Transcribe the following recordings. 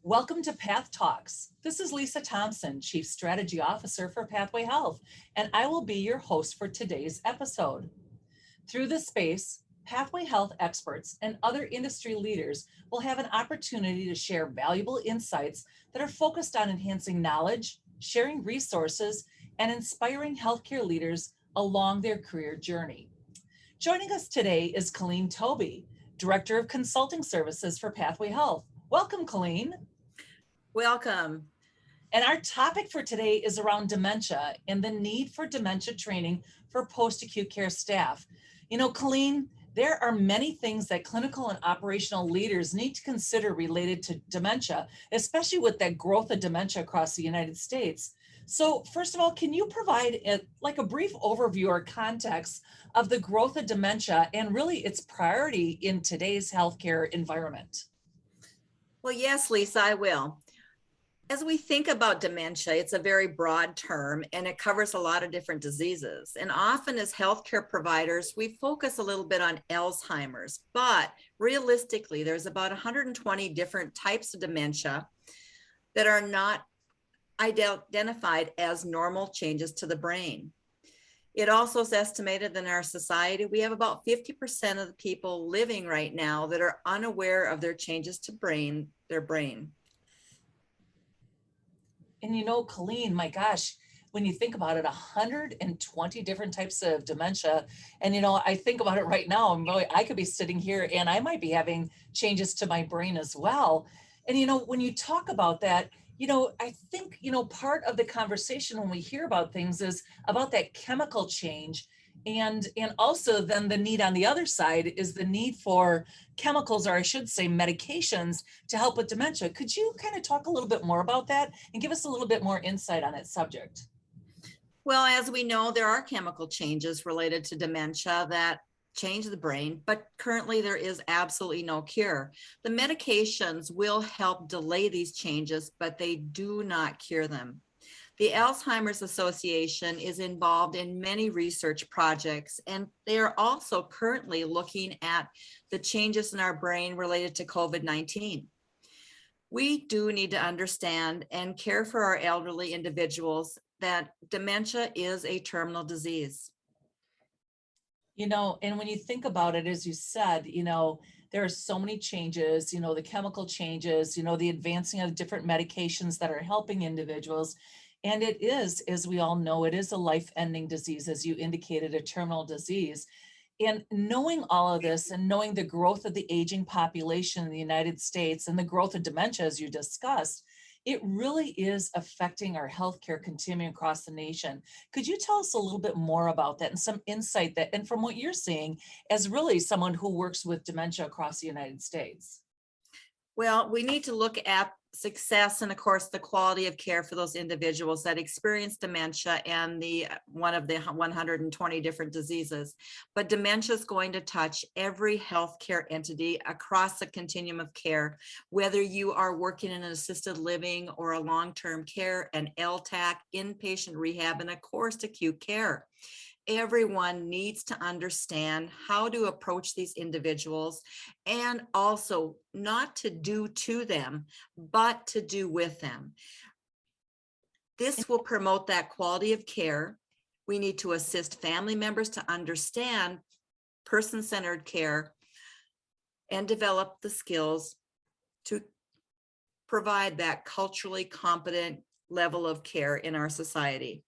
Welcome to PATHTalks. This is Lisa Thomson, Chief Strategy Officer for Pathway Health, and I will be your host for today's episode. Through this space, Pathway Health experts and other industry leaders will have an opportunity to share valuable insights that are focused on enhancing knowledge, sharing resources, and inspiring healthcare leaders along their career journey. Joining us today is Colleen Toby, Director of Consulting Services for Pathway Health. Welcome, Colleen. Welcome. And our topic for today is around dementia and the need for dementia training for post-acute care staff. You know, Colleen, there are many things that clinical and operational leaders need to consider related to dementia, especially with that growth of dementia across the United States. So first of all, can you provide a brief overview or context of the growth of dementia and really its priority in today's healthcare environment? Well, yes, Lisa, I will. As we think about dementia, it's a very broad term and it covers a lot of different diseases. And often as healthcare providers, we focus a little bit on Alzheimer's, but realistically, there's about 120 different types of dementia that are not identified as normal changes to the brain. It also is estimated that in our society, we have about 50% of the people living right now that are unaware of their changes to their brain. And you know, Colleen, my gosh, when you think about it, 120 different types of dementia. And, you know, I think about it right now, I could be sitting here and I might be having changes to my brain as well. And, you know, when you talk about that, you know, I think, you know, part of the conversation when we hear about things is about that chemical change. And also then the need on the other side is the need for chemicals, or I should say medications, to help with dementia. Could you kind of talk a little bit more about that and give us a little bit more insight on that subject? Well, as we know, there are chemical changes related to dementia that change the brain, but currently there is absolutely no cure. The medications will help delay these changes, but they do not cure them. The Alzheimer's Association is involved in many research projects, and they are also currently looking at the changes in our brain related to COVID-19. We do need to understand and care for our elderly individuals that dementia is a terminal disease. You know, and when you think about it, as you said, you know, there are so many changes, you know, the chemical changes, you know, the advancing of different medications that are helping individuals. And it is, as we all know, it is a life-ending disease, as you indicated, a terminal disease. And knowing all of this and knowing the growth of the aging population in the United States and the growth of dementia, as you discussed, it really is affecting our healthcare continuum across the nation. Could you tell us a little bit more about that and some insight that, and from what you're seeing as really someone who works with dementia across the United States? Well, we need to look at success and of course the quality of care for those individuals that experience dementia and one of the 120 different diseases. But dementia is going to touch every healthcare entity across the continuum of care, whether you are working in an assisted living or a long-term care, an LTAC, inpatient rehab, and of course acute care. Everyone needs to understand how to approach these individuals and also not to do to them, but to do with them. This will promote that quality of care. We need to assist family members to understand person-centered care and develop the skills to provide that culturally competent level of care in our society.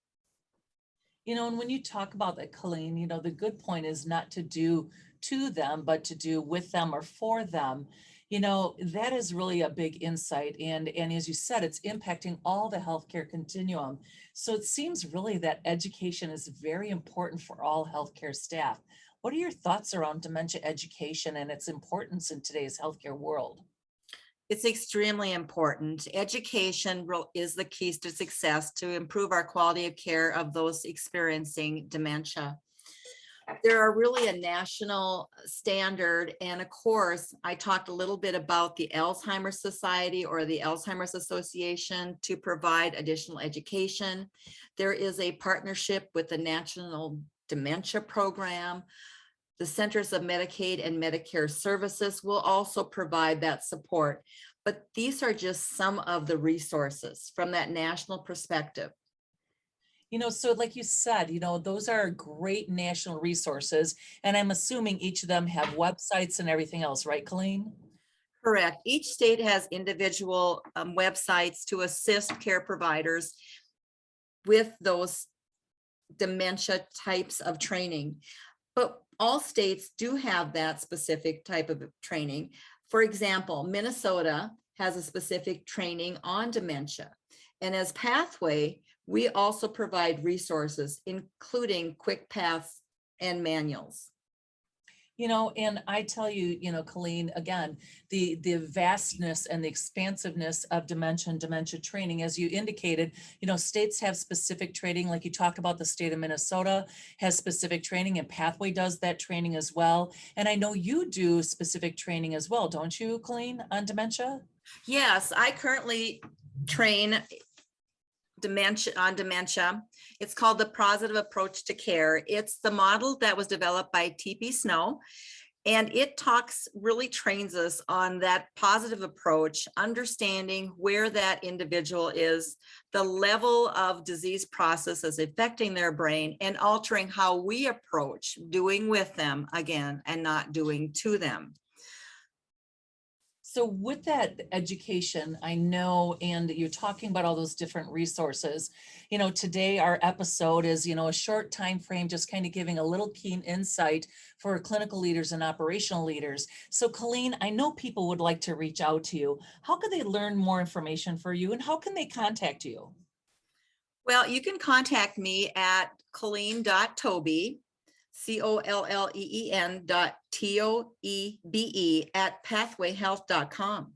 You know, and when you talk about that, Colleen, you know, the good point is not to do to them, but to do with them or for them. You know, that is really a big insight. And as you said, it's impacting all the healthcare continuum. So it seems really that education is very important for all healthcare staff. What are your thoughts around dementia education and its importance in today's healthcare world? It's extremely important. Education is the keys to success to improve our quality of care of those experiencing dementia. There are really a national standard. And of course, I talked a little bit about the Alzheimer's Society or the Alzheimer's Association to provide additional education. There is a partnership with the National Dementia Program. The Centers of Medicaid and Medicare Services will also provide that support. But these are just some of the resources from that national perspective. So like you said, those are great national resources, and I'm assuming each of them have websites and everything else, right, Colleen? Correct. Each state has individual websites to assist care providers with those dementia types of training. But all states do have that specific type of training. For example, Minnesota has a specific training on dementia. And as Pathway, we also provide resources, including quick paths and manuals. And I tell you, Colleen, again, the vastness and the expansiveness of dementia and dementia training, as you indicated, states have specific training, like you talked about. The state of Minnesota has specific training, and Pathway does that training as well. And I know you do specific training as well, don't you, Colleen, on dementia? Yes, I currently train dementia. It's called the Positive Approach to Care. It's the model that was developed by T.P. Snow, and it really trains us on that positive approach, understanding where that individual is, the level of disease processes affecting their brain, and altering how we approach doing with them again and not doing to them. So with that education, I know, and you're talking about all those different resources, today our episode is, a short time frame, just kind of giving a little keen insight for clinical leaders and operational leaders. So Colleen, I know people would like to reach out to you. How can they learn more information for you, and how can they contact you? Well, you can contact me at Colleen.Toby, COLLEEN.TOEBE at pathwayhealth.com.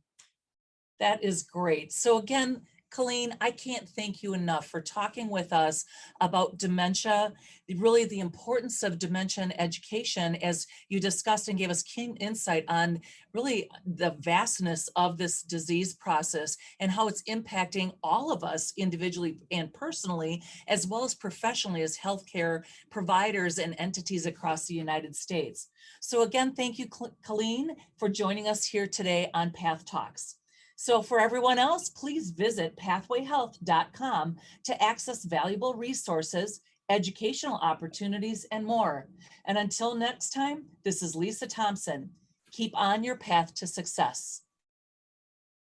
That is great. So again, Colleen, I can't thank you enough for talking with us about dementia, really the importance of dementia and education, as you discussed and gave us keen insight on really the vastness of this disease process and how it's impacting all of us individually and personally, as well as professionally as healthcare providers and entities across the United States. So again, thank you, Colleen, for joining us here today on Path Talks. So for everyone else, please visit pathwayhealth.com to access valuable resources, educational opportunities, and more. And until next time, this is Lisa Thomson. Keep on your path to success.